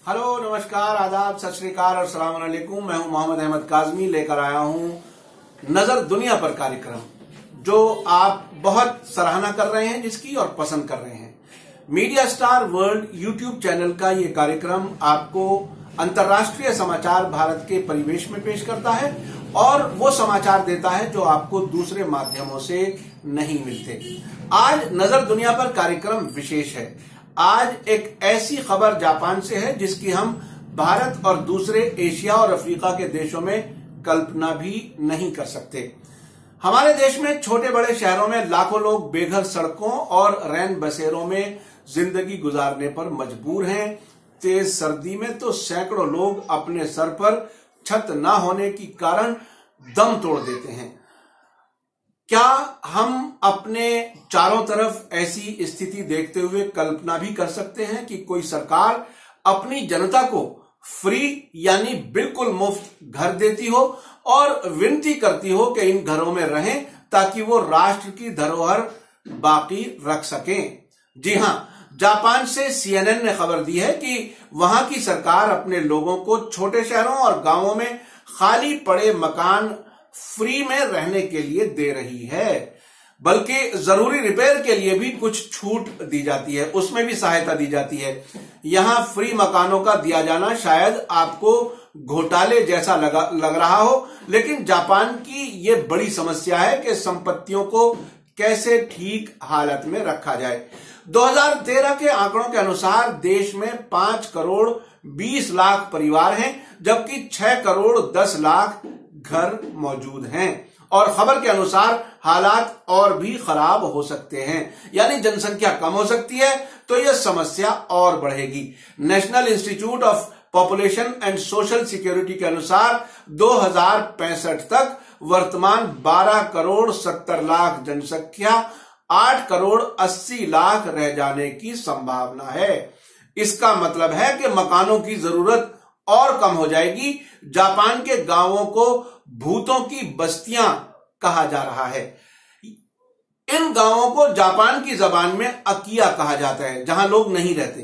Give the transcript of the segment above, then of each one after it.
Hello, नमस्कार, आदाब, सत श्री अकाल और सलाम अलैकुम। मैं हूं मोहम्मद अहमद काज़मी, लेकर आया हूं नजर दुनिया पर कार्यक्रम जो आप बहुत सराहना कर रहे हैं जिसकी और पसंद कर रहे हैं। Media star world YouTube channel का ये कार्यक्रम आपको अंतर्राष्ट्रीय समाचार भारत के परिवेश में पेश करता है और वो समाचार देता है जो आपको दूसरे माध्यमों से नहीं मिलते। आज नजर दुनिया पर कार्यक्रम विशेष है। आज एक ऐसी खबर जापान से है जिसकी हम भारत और दूसरे एशिया और अफ्रीका के देशों में कल्पना भी नहीं कर सकते। हमारे देश में छोटे बड़े शहरों में लाखों लोग बेघर सड़कों और रैन बसेरों में जिंदगी गुजारने पर मजबूर हैं। तेज सर्दी में तो सैकड़ों लोग अपने सर पर छत न होने के कारण दम तोड़ देते हैं। क्या हम अपने चारों तरफ ऐसी स्थिति देखते हुए कल्पना भी कर सकते हैं कि कोई सरकार अपनी जनता को फ्री यानी बिल्कुल मुफ्त घर देती हो और विनती करती हो कि इन घरों में रहें ताकि वो राष्ट्र की धरोहर बाकी रख सकें? जी हां, जापान से CNN ने खबर दी है कि वहां की सरकार अपने लोगों को छोटे शहरों और गांवों में खाली पड़े मकान फ्री में रहने के लिए दे रही है, बल्कि जरूरी रिपेयर के लिए भी कुछ छूट दी जाती है, उसमें भी सहायता दी जाती है। यहां फ्री मकानों का दिया जाना शायद आपको घोटाले जैसा लग रहा हो, लेकिन जापान की ये बड़ी समस्या है कि संपत्तियों को कैसे ठीक हालत में रखा जाए। 2013 के आंकड़ों के अनुसार देश में 5 करोड़ 20 लाख परिवार हैं, जबकि 6 करोड़ 10 लाख घर मौजूद हैं और खबर के अनुसार हालात और भी खराब हो सकते हैं। यानी जनसंख्या कम हो सकती है तो यह समस्या और बढ़ेगी। National institute of population and social security के अनुसार 2065 तक वर्तमान 12 करोड़ 70 लाख जनसंख्या 8 करोड़ 80 लाख रह जाने की संभावना है। इसका मतलब है कि मकानों की जरूरत और कम हो जाएगी। जापान के गांवों को भूतों की बस्तियां कहा जा रहा है। इन गांवों को जापान की जबान में अकिया कहा जाता है, जहां लोग नहीं रहते।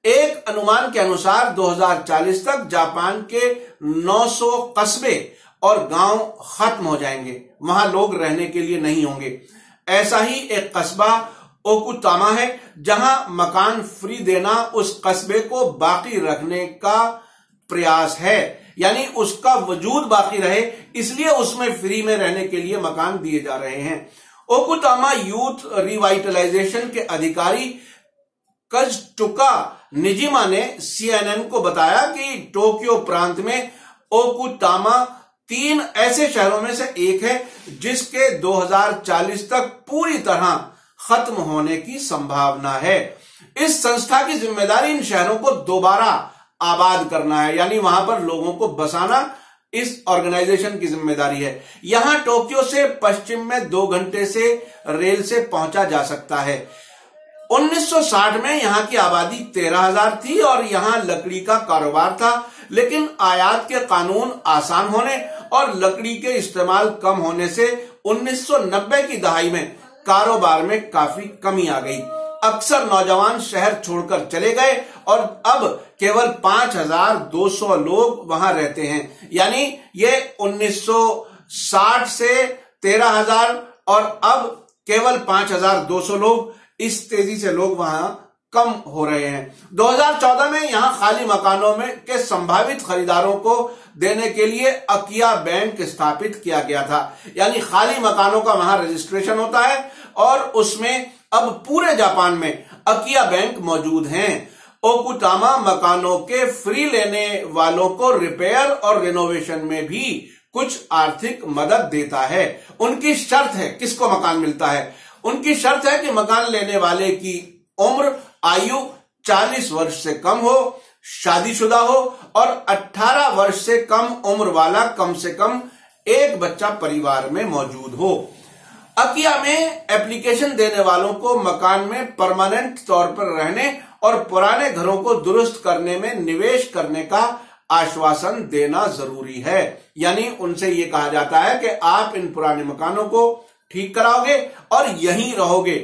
एक अनुमान के अनुसार 2040 तक जापान के 900 कस्बे और गांव खत्म हो जाएंगे, वहां लोग रहने के लिए नहीं होंगे। ऐसा ही एक कस्बा ओकुतामा है, जहां मकान फ्री देना उस कस्बे को बाकी रखने का प्रयास है, यानी उसका वजूद बाकी रहे, इसलिए उसमें फ्री में रहने के लिए मकान दिए जा रहे हैं। ओकुतामा यूथ रिवाइटलाइजेशन के अधिकारी कज़टुका निजिमा ने CNN को बताया कि टोक्यो प्रांत में ओकुतामा 3 ऐसे शहरों में से एक है जिसके 2040 तक पूरी तरह खत्म होने की संभावना है। इस संस्था की जिम्मेदारी इन शहरों को दोबारा आबाद करना है, यानी वहां पर लोगों को बसाना इस ऑर्गेनाइजेशन की जिम्मेदारी है। यहां टोक्यो से पश्चिम में 2 घंटे से रेल से पहुंचा जा सकता है। 1960 में यहां की आबादी 13,000 थी और यहां लकड़ी का कारोबार था, लेकिन आयात के कानून आसान होने और लकड़ी के इस्तेमाल कम होने से 1990 की दहाई में कारोबार में काफी कमी आ गई। अक्सर नौजवान शहर छोड़कर चले गए और अब केवल 5,200 लोग वहां रहते हैं। यानी ये 1960 से 13,000 और अब केवल 5,200 लोग, इस तेजी से लोग वहां कम हो रहे हैं। 2014 में यहां खाली मकानों में के संभावित खरीदारों को देने के लिए अकिया बैंक स्थापित किया गया था, यानी खाली मकानों का वहां रजिस्ट्रेशन होता है और उसमें अब पूरे जापान में अकिया बैंक मौजूद हैं। ओकुतामा मकानों के फ्री लेने वालों को रिपेयर और रिनोवेशन में भी कुछ आर्थिक मदद देता है। उनकी शर्त है, किसको मकान मिलता है, उनकी शर्त है कि मकान लेने वाले की उम्र आयु 40 वर्ष से कम हो, शादीशुदा हो और 18 वर्ष से कम उम्र वाला कम से कम एक बच्चा परिवार में मौजूद हो। अकिया में एप्लीकेशन देने वालों को मकान में परमानेंट तौर पर रहने और पुराने घरों को दुरुस्त करने में निवेश करने का आश्वासन देना जरूरी है। यानी उनसे यह कहा जाता है कि आप इन पुराने मकानों को ठीक कराओगे और यहीं रहोगे।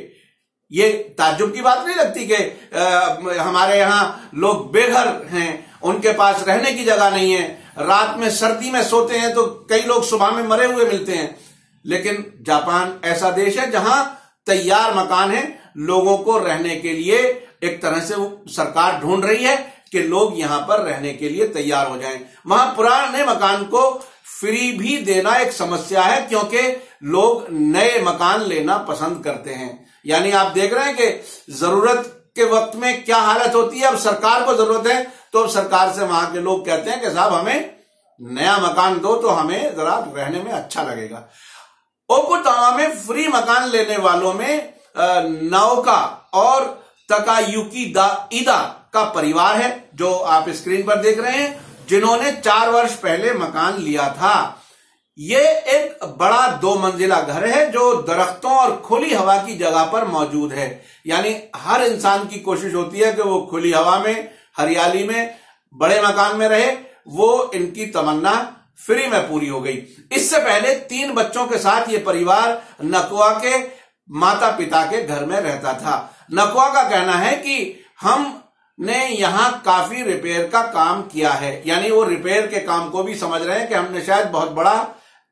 ये ताज्जुब की बात नहीं लगती कि हमारे यहां लोग बेघर हैं, उनके पास रहने की जगह नहीं है, रात में सर्दी में सोते हैं तो कई लोग सुबह में मरे हुए मिलते हैं। लेकिन जापान ऐसा देश है जहां तैयार मकान है, लोगों को रहने के लिए एक तरह से सरकार ढूंढ रही है कि लोग यहां पर रहने के लिए तैयार हो जाएं। वहां पुराने मकान को फ्री भी देना एक समस्या है, क्योंकि लोग नए मकान लेना पसंद करते हैं। यानी आप देख रहे हैं कि जरूरत के वक्त में क्या हालत होती है। अब सरकार को जरूरत है तो अब सरकार से वहां के लोग कहते हैं कि साहब हमें नया मकान दो तो हमें जरा रहने में अच्छा लगेगा। ओकुटावा में फ्री मकान लेने वालों में नाओका और तकायुकी इदा का परिवार है, जो आप स्क्रीन पर देख रहे हैं, जिन्होंने 4 वर्ष पहले मकान लिया था। ये एक बड़ा 2 मंजिला घर है जो दरख्तों और खुली हवा की जगह पर मौजूद है। यानी हर इंसान की कोशिश होती है कि वो खुली हवा में, हरियाली में, बड़े मकान में रहे। वो इनकी तमन्ना फ्री में पूरी हो गई। इससे पहले 3 बच्चों के साथ ये परिवार नकुआ के माता पिता के घर में रहता था। नकुआ का कहना है कि हमने यहां काफी रिपेयर का काम किया है। यानी वो रिपेयर के काम को भी समझ रहे हैं कि हमने शायद बहुत बड़ा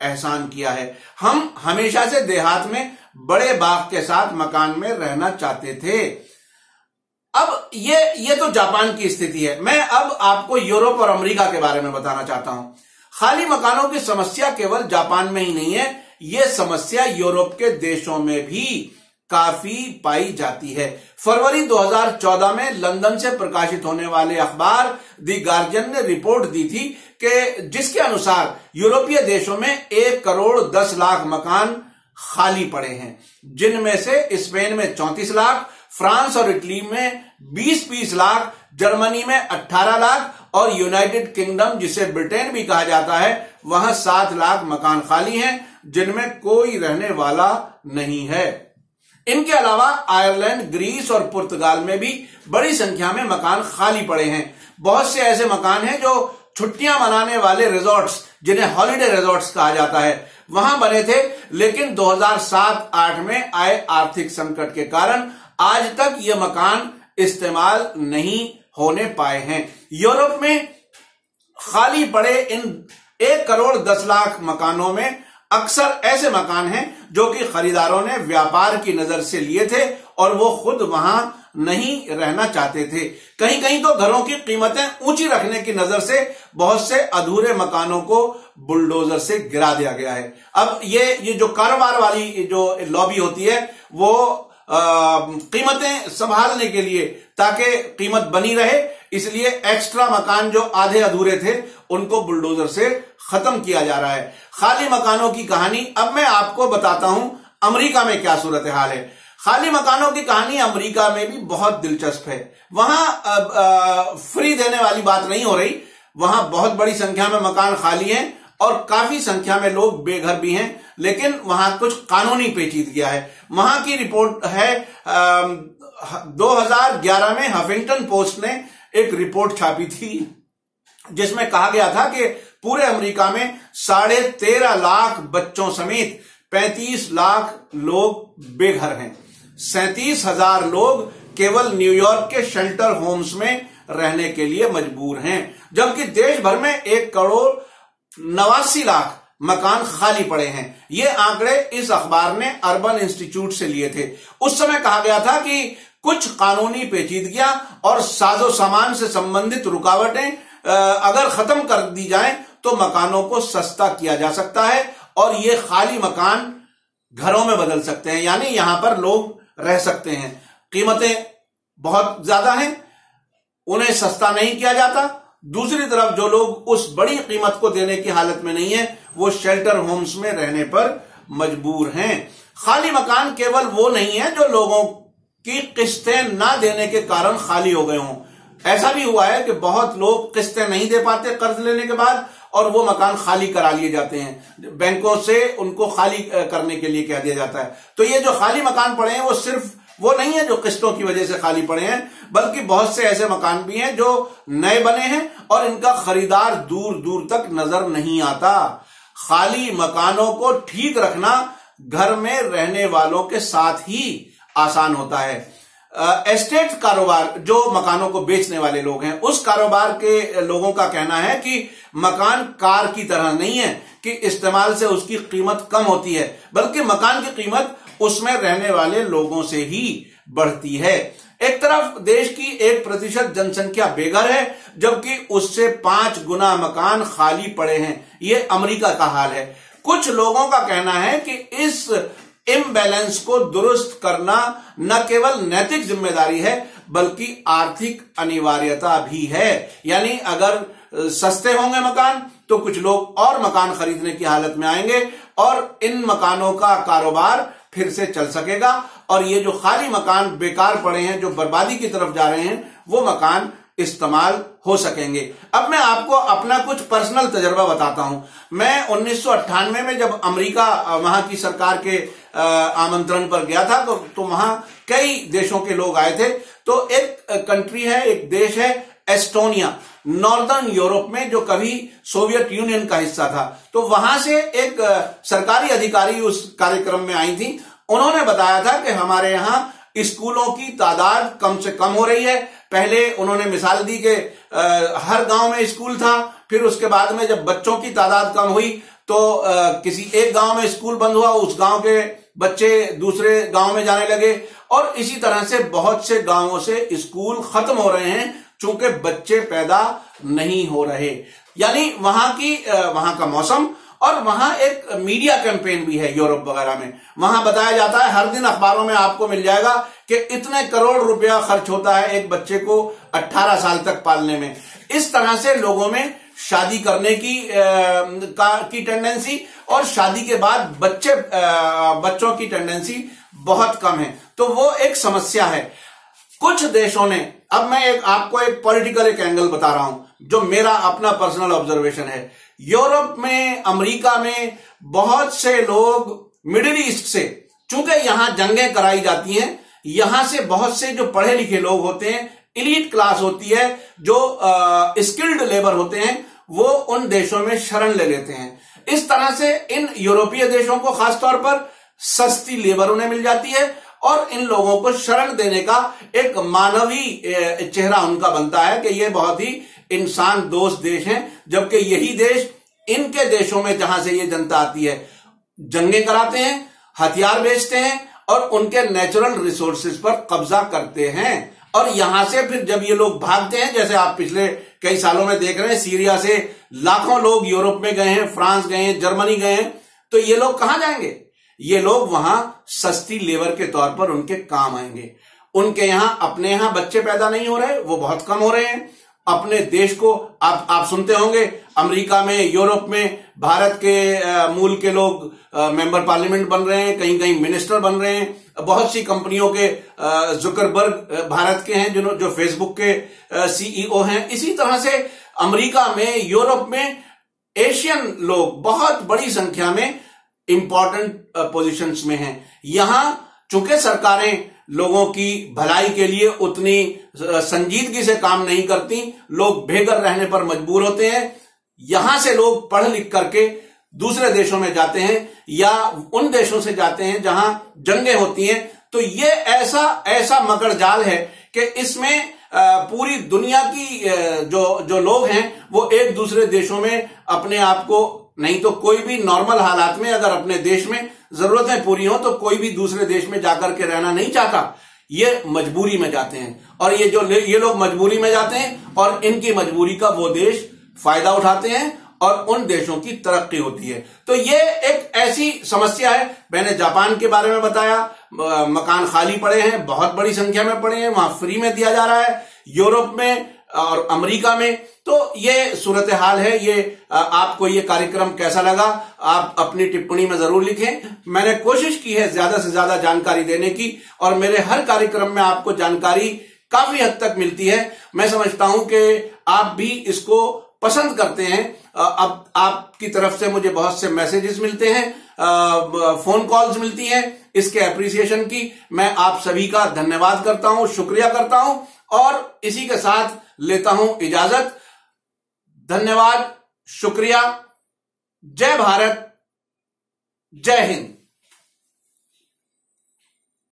एहसान किया है। हम हमेशा से देहात में बड़े बाग के साथ मकान में रहना चाहते थे। अब ये तो जापान की स्थिति है। मैं अब आपको यूरोप और अमेरिका के बारे में बताना चाहता हूं। खाली मकानों की समस्या केवल जापान में ही नहीं है, यह समस्या यूरोप के देशों में भी काफी पाई जाती है। फरवरी 2014 में लंदन से प्रकाशित होने वाले अखबार दी गार्जियन ने रिपोर्ट दी थी कि जिसके अनुसार यूरोपीय देशों में 1 करोड़ 10 लाख मकान खाली पड़े हैं, जिनमें से स्पेन में 34 लाख, फ्रांस और इटली में 20-20 लाख, जर्मनी में 18 लाख और यूनाइटेड किंगडम, जिसे ब्रिटेन भी कहा जाता है, वहां 7 लाख मकान खाली हैं, जिनमें कोई रहने वाला नहीं है। इनके अलावा आयरलैंड, ग्रीस और पुर्तगाल में भी बड़ी संख्या में मकान खाली पड़े हैं। बहुत से ऐसे मकान हैं जो छुट्टियां मनाने वाले रिजॉर्ट्स, जिन्हें हॉलिडे रिजॉर्ट्स कहा जाता है, वहां बने थे। लेकिन 2007-8 में आए आर्थिक संकट के कारण आज तक ये मकान इस्तेमाल नहीं होने पाए हैं। यूरोप में खाली पड़े इन 1 करोड़ 10 लाख मकानों में अक्सर ऐसे मकान हैं जो कि खरीदारों ने व्यापार की नजर से लिए थे और वो खुद वहां नहीं रहना चाहते थे। कहीं कहीं तो घरों की कीमतें ऊंची रखने की नजर से बहुत से अधूरे मकानों को बुलडोजर से गिरा दिया गया है। अब ये जो कारोबार वाली जो लॉबी होती है, वो कीमतें संभालने के लिए, ताकि कीमत बनी रहे, इसलिए एक्स्ट्रा मकान जो आधे अधूरे थे उनको बुलडोजर से खत्म किया जा रहा है। खाली मकानों की कहानी अब मैं आपको बताता हूं अमेरिका में क्या सूरत हाल है। खाली मकानों की कहानी अमेरिका में भी बहुत दिलचस्प है। वहां फ्री देने वाली बात नहीं हो रही, वहां बहुत बड़ी संख्या में मकान खाली हैं और काफी संख्या में लोग बेघर भी हैं, लेकिन वहां कुछ कानूनी पेचीदगियां है। वहां की रिपोर्ट है 2011 में हफिंगटन पोस्ट ने एक रिपोर्ट छापी थी जिसमें कहा गया था कि पूरे अमेरिका में 13.5 लाख बच्चों समेत 35 लाख लोग बेघर हैं। 37,000 लोग केवल न्यूयॉर्क के शेल्टर होम्स में रहने के लिए मजबूर हैं, जबकि देश भर में 1 करोड़ 89 लाख मकान खाली पड़े हैं। ये आंकड़े इस अखबार ने अर्बन इंस्टीट्यूट से लिए थे। उस समय कहा गया था कि कुछ कानूनी पेचीदगियां और साजो सामान से संबंधित रुकावटें अगर खत्म कर दी जाएं तो मकानों को सस्ता किया जा सकता है और ये खाली मकान घरों में बदल सकते हैं, यानी यहां पर लोग रह सकते हैं। कीमतें बहुत ज्यादा हैं, उन्हें सस्ता नहीं किया जाता। दूसरी तरफ जो लोग उस बड़ी कीमत को देने की हालत में नहीं है, वो शेल्टर होम्स में रहने पर मजबूर हैं। खाली मकान केवल वो नहीं है जो लोगों की किस्तें ना देने के कारण खाली हो गए हों। ऐसा भी हुआ है कि बहुत लोग किस्तें नहीं दे पाते कर्ज लेने के बाद और वो मकान खाली करा लिए जाते हैं, बैंकों से उनको खाली करने के लिए कह दिया जाता है। तो ये जो खाली मकान पड़े हैं वो सिर्फ वो नहीं है जो किस्तों की वजह से खाली पड़े हैं, बल्कि बहुत से ऐसे मकान भी हैं जो नए बने हैं और इनका खरीदार दूर दूर तक नजर नहीं आता। खाली मकानों को ठीक रखना घर में रहने वालों के साथ ही आसान होता है। एस्टेट कारोबार, जो मकानों को बेचने वाले लोग हैं, उस कारोबार के लोगों का कहना है कि मकान कार की तरह नहीं है कि इस्तेमाल से उसकी कीमत कम होती है, बल्कि मकान की कीमत उसमें रहने वाले लोगों से ही बढ़ती है। एक तरफ देश की 1% जनसंख्या बेघर है, जबकि उससे 5 गुना मकान खाली पड़े हैं। यह अमेरिका का हाल है। कुछ लोगों का कहना है कि इस इम्बैलेंस को दुरुस्त करना न केवल नैतिक जिम्मेदारी है, बल्कि आर्थिक अनिवार्यता भी है। यानी अगर सस्ते होंगे मकान तो कुछ लोग और मकान खरीदने की हालत में आएंगे और इन मकानों का कारोबार फिर से चल सकेगा, और ये जो खाली मकान बेकार पड़े हैं, जो बर्बादी की तरफ जा रहे हैं, वो मकान इस्तेमाल हो सकेंगे। अब मैं आपको अपना कुछ पर्सनल तजर्बा बताता हूं। मैं 1998 में जब अमेरिका वहां की सरकार के आमंत्रण पर गया था, तो वहां कई देशों के लोग आए थे। तो एक कंट्री है, एक देश है एस्टोनिया, नॉर्दर्न यूरोप में, जो कभी सोवियत यूनियन का हिस्सा था। तो वहां से एक सरकारी अधिकारी उस कार्यक्रम में आई थी। उन्होंने बताया था कि हमारे यहां स्कूलों की तादाद कम से कम हो रही है। पहले उन्होंने मिसाल दी कि हर गांव में स्कूल था, फिर उसके बाद में जब बच्चों की तादाद कम हुई तो किसी एक गांव में स्कूल बंद हुआ, उस गांव के बच्चे दूसरे गांव में जाने लगे, और इसी तरह से बहुत से गांवों से स्कूल खत्म हो रहे हैं, चूंकि बच्चे पैदा नहीं हो रहे। यानी वहां का मौसम, और वहां एक मीडिया कैंपेन भी है यूरोप वगैरह में। वहां बताया जाता है, हर दिन अखबारों में आपको मिल जाएगा कि इतने करोड़ रुपया खर्च होता है एक बच्चे को 18 साल तक पालने में। इस तरह से लोगों में शादी करने की टेंडेंसी, और शादी के बाद बच्चों की टेंडेंसी बहुत कम है। तो वो एक समस्या है। कुछ देशों ने, अब मैं आपको एक पॉलिटिकल एंगल बता रहा हूं, जो मेरा अपना पर्सनल ऑब्जर्वेशन है। यूरोप में, अमेरिका में बहुत से लोग मिडिल ईस्ट से, चूंकि यहां जंगें कराई जाती हैं, यहां से बहुत से जो पढ़े लिखे लोग होते हैं, एलीट क्लास होती है, जो स्किल्ड लेबर होते हैं, वो उन देशों में शरण ले लेते हैं। इस तरह से इन यूरोपीय देशों को खासतौर पर सस्ती लेबर उन्हें मिल जाती है, और इन लोगों को शरण देने का एक मानवीय चेहरा उनका बनता है कि ये बहुत ही इंसान दोस्त देश हैं। जबकि यही देश इनके देशों में, जहां से ये जनता आती है, जंगें कराते हैं, हथियार बेचते हैं, और उनके नेचुरल रिसोर्सेज पर कब्जा करते हैं। और यहां से फिर जब ये लोग भागते हैं, जैसे आप पिछले कई सालों में देख रहे हैं, सीरिया से लाखों लोग यूरोप में गए हैं, फ्रांस गए हैं, जर्मनी गए हैं, तो ये लोग कहां जाएंगे? ये लोग वहां सस्ती लेबर के तौर पर उनके काम आएंगे। उनके अपने यहां बच्चे पैदा नहीं हो रहे, वो बहुत कम हो रहे हैं। अपने देश को आप सुनते होंगे, अमेरिका में, यूरोप में भारत के मूल के लोग मेंबर पार्लियामेंट बन रहे हैं, कहीं कहीं मिनिस्टर बन रहे हैं। बहुत सी कंपनियों के जुकरबर्ग भारत के हैं, जो फेसबुक के सीईओ हैं। इसी तरह से अमेरिका में, यूरोप में एशियन लोग बहुत बड़ी संख्या में इंपॉर्टेंट पोजीशंस में हैं। यहां चूंकि सरकारें लोगों की भलाई के लिए उतनी संजीदगी से काम नहीं करती, लोग बेघर रहने पर मजबूर होते हैं। यहां से लोग पढ़ लिख करके दूसरे देशों में जाते हैं, या उन देशों से जाते हैं जहां जंगें होती हैं। तो ये ऐसा मकड़ जाल है कि इसमें पूरी दुनिया की जो लोग हैं, वो एक दूसरे देशों में अपने आप को, नहीं तो कोई भी नॉर्मल हालात में अगर अपने देश में जरूरतें पूरी हो, तो कोई भी दूसरे देश में जाकर के रहना नहीं चाहता। ये मजबूरी में जाते हैं, और ये लोग मजबूरी में जाते हैं, और इनकी मजबूरी का वो देश फायदा उठाते हैं, और उन देशों की तरक्की होती है। तो ये एक ऐसी समस्या है। मैंने जापान के बारे में बताया, मकान खाली पड़े हैं, बहुत बड़ी संख्या में पड़े हैं, वहां फ्री में दिया जा रहा है। यूरोप में और अमेरिका में तो ये सूरत हाल है। ये आपको ये कार्यक्रम कैसा लगा, आप अपनी टिप्पणी में जरूर लिखें। मैंने कोशिश की है ज्यादा से ज्यादा जानकारी देने की, और मेरे हर कार्यक्रम में आपको जानकारी काफी हद तक मिलती है। मैं समझता हूं कि आप भी इसको पसंद करते हैं। अब आपकी तरफ से मुझे बहुत से मैसेजेस मिलते हैं, फोन कॉल्स मिलती हैं, इसके अप्रिसिएशन की मैं आप सभी का धन्यवाद करता हूं, शुक्रिया करता हूं, और इसी के साथ लेता हूं इजाजत। धन्यवाद, शुक्रिया, जय भारत, जय हिंद।